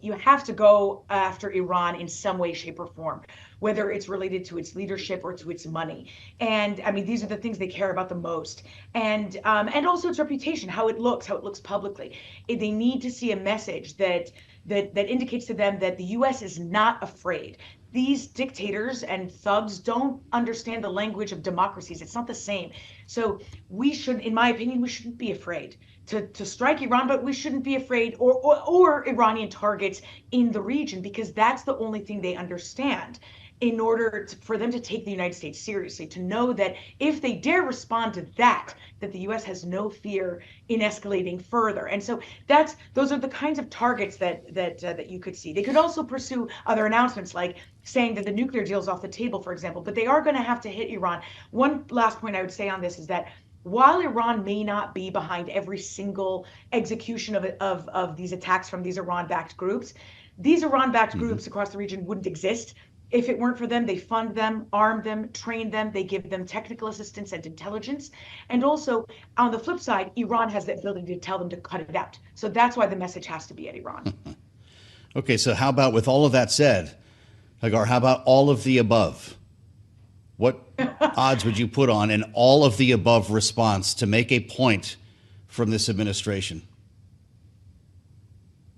you have to go after Iran in some way, shape, or form, whether it's related to its leadership or to its money. And I mean, these are the things they care about the most. And also its reputation, how it looks publicly. They need to see a message that indicates to them that the U.S. is not afraid. These dictators and thugs don't understand the language of democracies. It's not the same. So we should, in my opinion, we shouldn't be afraid to strike Iran, but we shouldn't be afraid or Iranian targets in the region, because that's the only thing they understand in order for them to take the United States seriously, to know that if they dare respond to that the U.S. has no fear in escalating further. And so those are the kinds of targets that you could see. They could also pursue other announcements, like saying that the nuclear deal is off the table, for example, but they are going to have to hit Iran. One last point I would say on this is that while Iran may not be behind every single execution of these attacks from these Iran-backed groups, these Iran-backed groups across the region wouldn't exist if it weren't for them. They fund them, arm them, train them, they give them technical assistance and intelligence. And also, on the flip side, Iran has the ability to tell them to cut it out. So that's why the message has to be at Iran. Okay, so how about, with all of that said, Hagar, how about all of the above? What odds would you put on an all of the above response to make a point from this administration?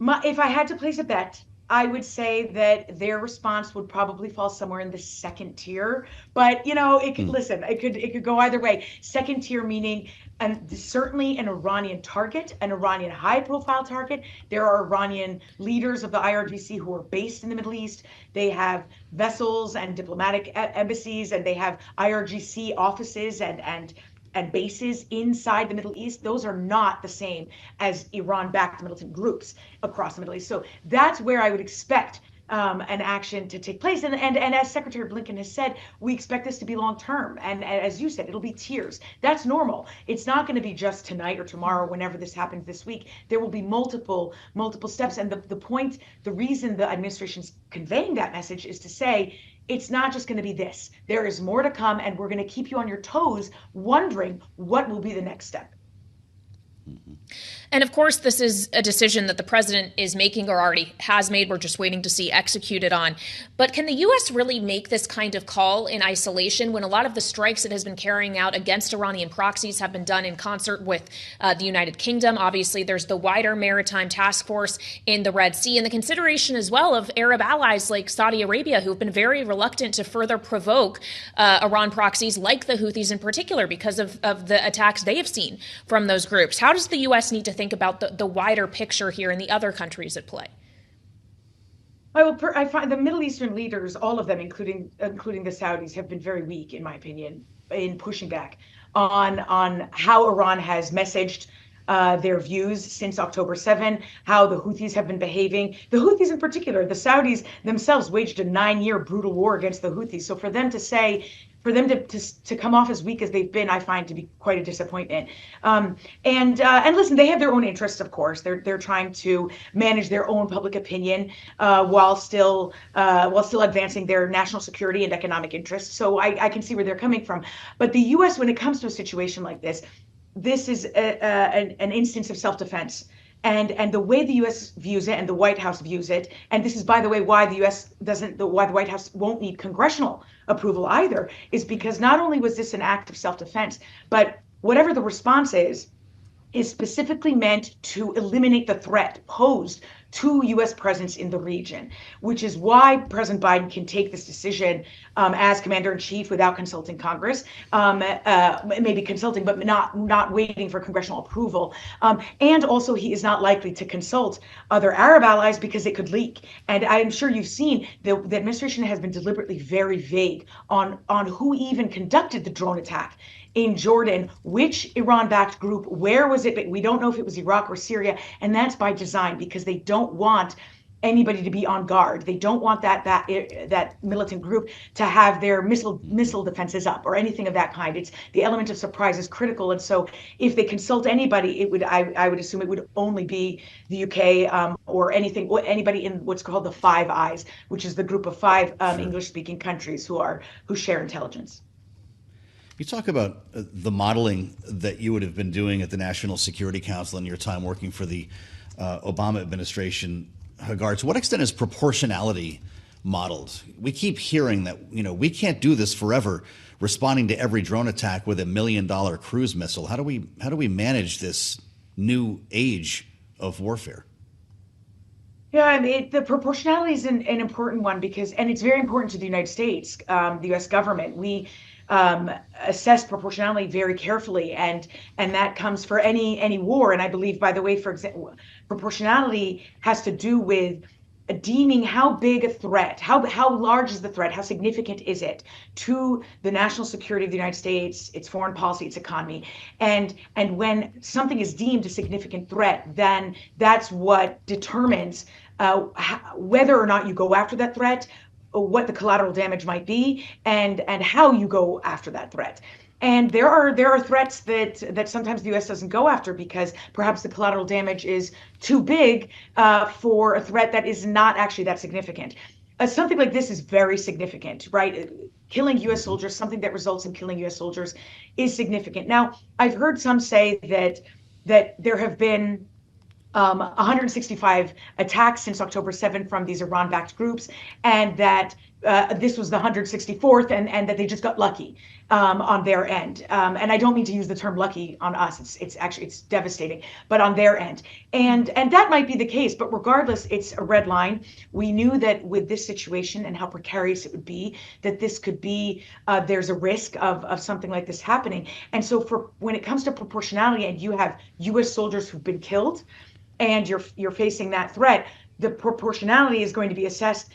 If I had to place a bet, I would say that their response would probably fall somewhere in the second tier. But, it could, listen, it could go either way. Second tier meaning certainly an Iranian target, an Iranian high-profile target. There are Iranian leaders of the IRGC who are based in the Middle East. They have vessels and diplomatic embassies, and they have IRGC offices and bases inside the Middle East. Those are not the same as Iran-backed militant groups across the Middle East. So that's where I would expect an action to take place. And as Secretary Blinken has said, we expect this to be long-term. And as you said, it'll be tiers. That's normal. It's not going to be just tonight or tomorrow, whenever this happens this week. There will be multiple steps. And the reason the administration's conveying that message is to say, it's not just going to be this. There is more to come, and we're going to keep you on your toes, wondering what will be the next step. And of course, this is a decision that the president is making or already has made. We're just waiting to see executed on. But can the U.S. really make this kind of call in isolation when a lot of the strikes it has been carrying out against Iranian proxies have been done in concert with the United Kingdom? Obviously, there's the wider maritime task force in the Red Sea, and the consideration as well of Arab allies like Saudi Arabia, who have been very reluctant to further provoke Iran proxies like the Houthis in particular because of the attacks they have seen from those groups. How does the U.S. need to think about the wider picture here and the other countries at play? I find the Middle Eastern leaders, all of them, including the Saudis, have been very weak, in my opinion, in pushing back on how Iran has messaged their views since October 7, how the Houthis have been behaving. The Houthis in particular, the Saudis themselves waged a 9-year brutal war against the Houthis. So for them to come off as weak as they've been, I find to be quite a disappointment. And listen, they have their own interests, of course. They're trying to manage their own public opinion while still advancing their national security and economic interests. So I can see where they're coming from. But the U.S., when it comes to a situation like this is an instance of self-defense. And the way the U.S. views it and the White House views it, and this is, by the way, why why the White House won't need congressional approval either, is because not only was this an act of self-defense, but whatever the response is specifically meant to eliminate the threat posed to U.S. presence in the region, which is why President Biden can take this decision as commander-in-chief without consulting Congress, maybe consulting, but not waiting for congressional approval. And also, he is not likely to consult other Arab allies because it could leak. And I'm sure you've seen the administration has been deliberately very vague on who even conducted the drone attack in Jordan, which Iran-backed group, where was it? We don't know if it was Iraq or Syria, and that's by design because they don't want anybody to be on guard. They don't want that militant group to have their missile defenses up or anything of that kind. It's the element of surprise is critical, and so if they consult anybody, I would assume it would only be the UK or anybody in what's called the Five Eyes, which is the group of five English-speaking countries who share intelligence. You talk about the modeling that you would have been doing at the National Security Council in your time working for the Obama administration. Hagar, to what extent is proportionality modeled? We keep hearing that, we can't do this forever, responding to every drone attack with $1 million cruise missile. How do we manage this new age of warfare? Yeah, I mean, the proportionality is an important one and it's very important to the United States, the U.S. government. We assess proportionality very carefully, and that comes for any war. And I believe, by the way, for example, proportionality has to do with deeming how big a threat, how large is the threat, how significant is it to the national security of the United States, its foreign policy, its economy. And when something is deemed a significant threat, then that's what determines whether or not you go after that threat, what the collateral damage might be, and how you go after that threat. And there are threats that sometimes the U.S. doesn't go after because perhaps the collateral damage is too big for a threat that is not actually that significant. Something like this is very significant, right? Killing U.S. soldiers, something that results in killing U.S. soldiers, is significant. Now, I've heard some say that there have been 165 attacks since October 7th from these Iran-backed groups, and that this was the 164th, and that they just got lucky on their end. And I don't mean to use the term lucky on us. It's devastating, but on their end. And that might be the case, but regardless, it's a red line. We knew that with this situation and how precarious it would be, that this could be, there's a risk of something like this happening. And so when it comes to proportionality and you have U.S. soldiers who've been killed and you're facing that threat, the proportionality is going to be assessed.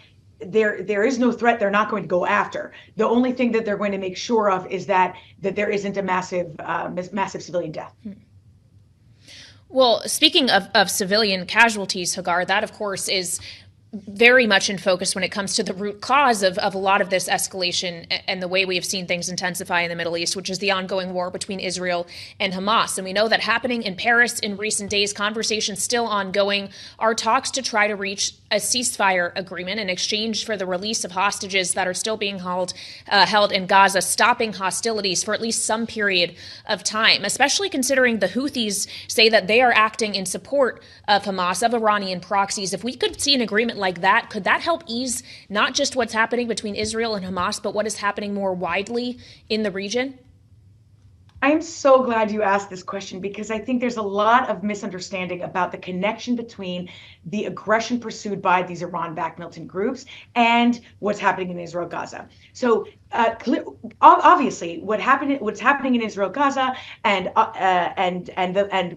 There is no threat they're not going to go after. The only thing that they're going to make sure of is that there isn't a massive civilian death. Well, speaking of civilian casualties, Hagar, that of course is very much in focus when it comes to the root cause of a lot of this escalation and the way we have seen things intensify in the Middle East, which is the ongoing war between Israel and Hamas. And we know that happening in Paris in recent days, conversations still ongoing, are talks to try to reach a ceasefire agreement in exchange for the release of hostages that are still being held in Gaza, stopping hostilities for at least some period of time, especially considering the Houthis say that they are acting in support of Hamas, of Iranian proxies. If we could see an agreement like that, could that help ease not just what's happening between Israel and Hamas, but what is happening more widely in the region? I'm so glad you asked this question because I think there's a lot of misunderstanding about the connection between the aggression pursued by these Iran-backed militant groups and what's happening in Israel-Gaza. So obviously, what's happening in Israel-Gaza and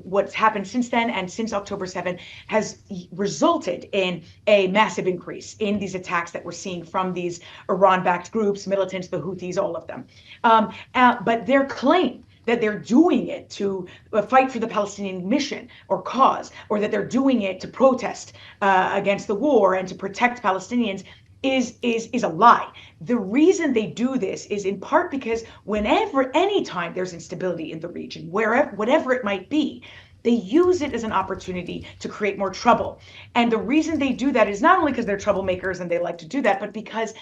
what's happened since then and since October 7th has resulted in a massive increase in these attacks that we're seeing from these Iran-backed groups, militants, the Houthis, all of them. But their claim that they're doing it to fight for the Palestinian mission or cause, or that they're doing it to protest against the war and to protect Palestinians is a lie. The reason they do this is in part because anytime there's instability in the region, whatever it might be, they use it as an opportunity to create more trouble. And the reason they do that is not only because they're troublemakers and they like to do that, but because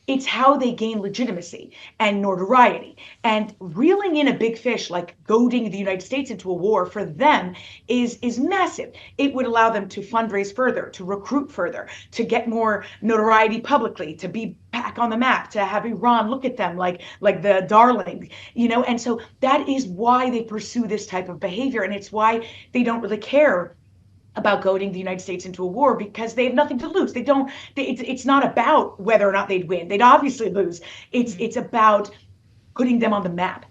it's how they gain legitimacy and notoriety. And reeling in a big fish like goading the United States into a war for them is massive. It would allow them to fundraise further, to recruit further, to get more notoriety publicly, to be back on the map, to have Iran look at them like the darling, And so that is why they pursue this type of behavior. And it's why they don't really care about goading the United States into a war, because they have nothing to lose. It's not about whether or not they'd win. They'd obviously lose. It's about putting them on the map.